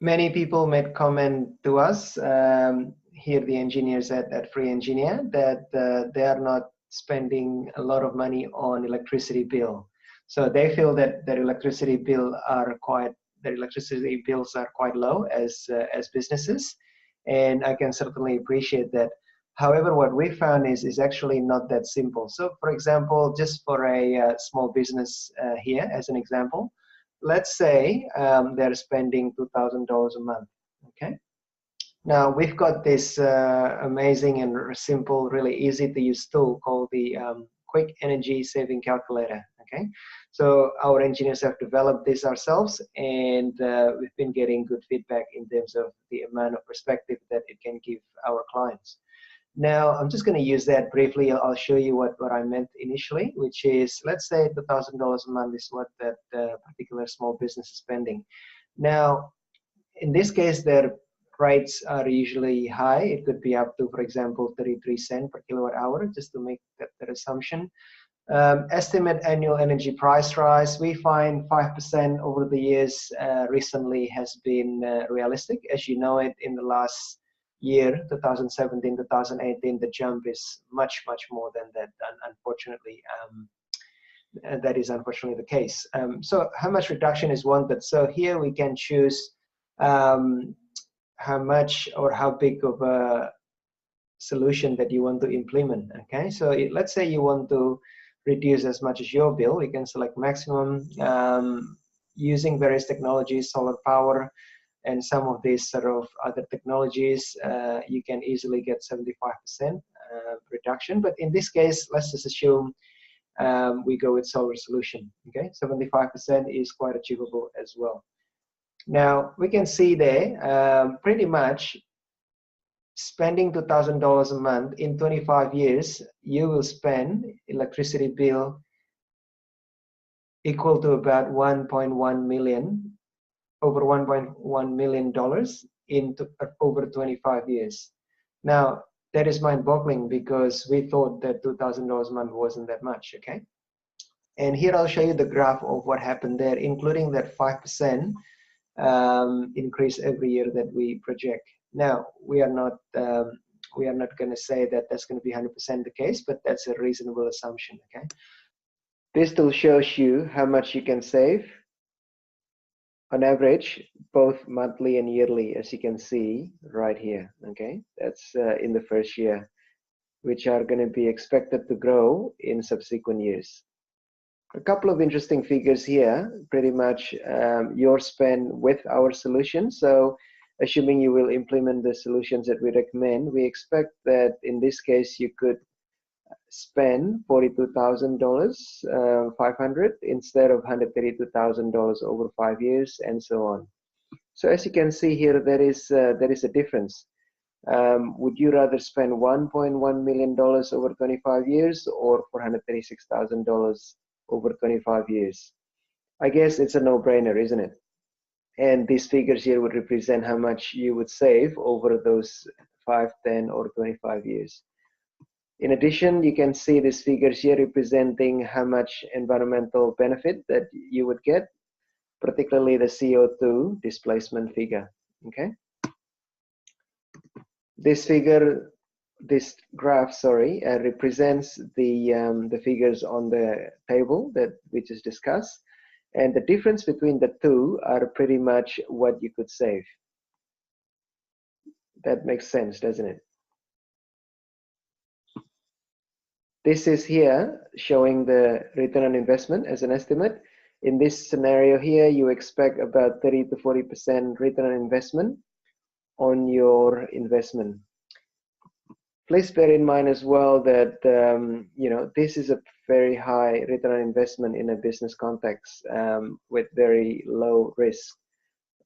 many people made comment to us, here the engineers at Free Engineer, that they are not spending a lot of money on electricity bill. So they feel that their electricity bills are quite low as businesses, and I can certainly appreciate that. However, what we found is actually not that simple. So, for example, just for a small business here, as an example, let's say they're spending $2,000 a month. Okay. Now we've got this amazing and simple, really easy to use tool called the Quick Energy Saving Calculator. Okay, so our engineers have developed this ourselves, and we've been getting good feedback in terms of the amount of perspective that it can give our clients. Now I'm just going to use that briefly. I'll show you what I meant initially, which is, let's say $2,000 a month is what that particular small business is spending. Now, in this case, their rates are usually high. It could be up to, for example, 33 cents per kilowatt hour, just to make that assumption. Estimate annual energy price rise, we find 5% over the years recently has been realistic. As you know it, in the last year, 2017, 2018, the jump is much more than that, unfortunately. That is unfortunately the case. So how much reduction is wanted? So here we can choose how much or how big of a solution that you want to implement. Okay, so let's say you want to reduce as much as your bill. We can select maximum, using various technologies, solar power, and some of these sort of other technologies. You can easily get 75% reduction. But in this case, let's just assume we go with solar solution. Okay, 75% is quite achievable as well. Now we can see there, pretty much spending $2,000 a month in 25 years, you will spend electricity bill equal to about over $1.1 million in over 25 years. Now that is mind-boggling, because we thought that $2,000 a month wasn't that much. Okay, and here I'll show you the graph of what happened there, including that 5% increase every year that we project. Now we are not going to say that that's going to be 100% the case, but that's a reasonable assumption. Okay, this tool shows you how much you can save on average, both monthly and yearly, as you can see right here. Okay, that's in the first year, which are going to be expected to grow in subsequent years. A couple of interesting figures here, pretty much your spend with our solution. So assuming you will implement the solutions that we recommend, we expect that in this case you could spend $42,500 instead of $132,000 over 5 years, and so on. So as you can see here, there is a difference. Would you rather spend $1.1 million over 25 years or $436,000 over 25 years? I guess it's a no-brainer, isn't it? And these figures here would represent how much you would save over those 5, 10, or 25 years. In addition, you can see these figures here representing how much environmental benefit that you would get, particularly the CO2 displacement figure. Okay, this graph, represents the figures on the table that we just discussed, and the difference between the two are pretty much what you could save. That makes sense, doesn't it? This is here showing the return on investment as an estimate. In this scenario here, you expect about 30 to 40% return on investment on your investment. Please bear in mind as well that this is a very high return on investment in a business context, with very low risk,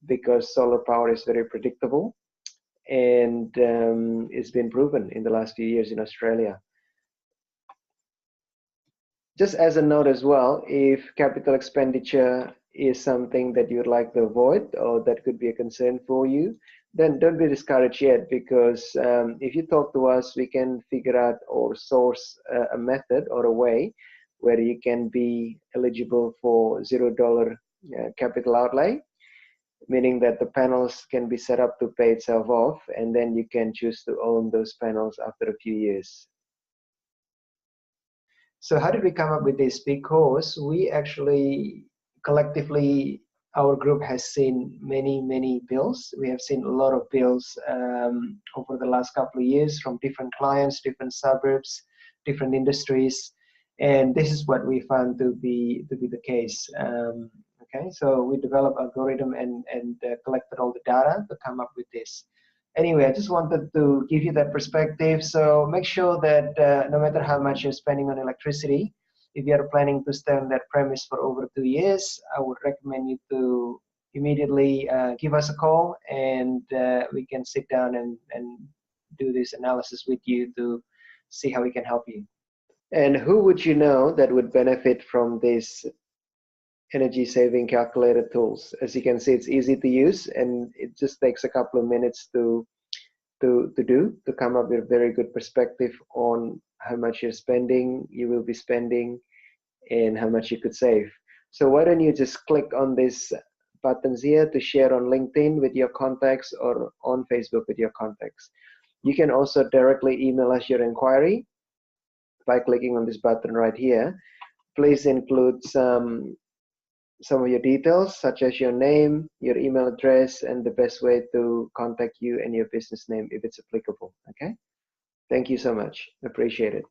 because solar power is very predictable, and it's been proven in the last few years in Australia. Just as a note as well, if capital expenditure is something that you'd like to avoid, or that could be a concern for you, then don't be discouraged yet, because if you talk to us, we can figure out or source a method or a way where you can be eligible for $0 capital outlay. meaning that the panels can be set up to pay itself off, and then you can choose to own those panels after a few years. So how did we come up with this? Because we actually collectively, our group has seen many bills. We have seen a lot of bills over the last couple of years from different clients, different suburbs, different industries, and this is what we found to be the case. Okay, so we developed algorithm and collected all the data to come up with this. Anyway, I just wanted to give you that perspective. So make sure that no matter how much you're spending on electricity, if you are planning to stay on that premise for over 2 years, I would recommend you to immediately give us a call, and we can sit down and do this analysis with you to see how we can help you. And who would you know that would benefit from this energy saving calculator tools? As you can see, it's easy to use, and it just takes a couple of minutes to come up with a very good perspective on how much you will be spending, and how much you could save. So why don't you just click on this buttons here to share on LinkedIn with your contacts or on Facebook with your contacts. You can also directly email us your inquiry by clicking on this button right here. Please include some of your details, such as your name, your email address, and the best way to contact you, and your business name if it's applicable. Okay? Thank you so much. Appreciate it.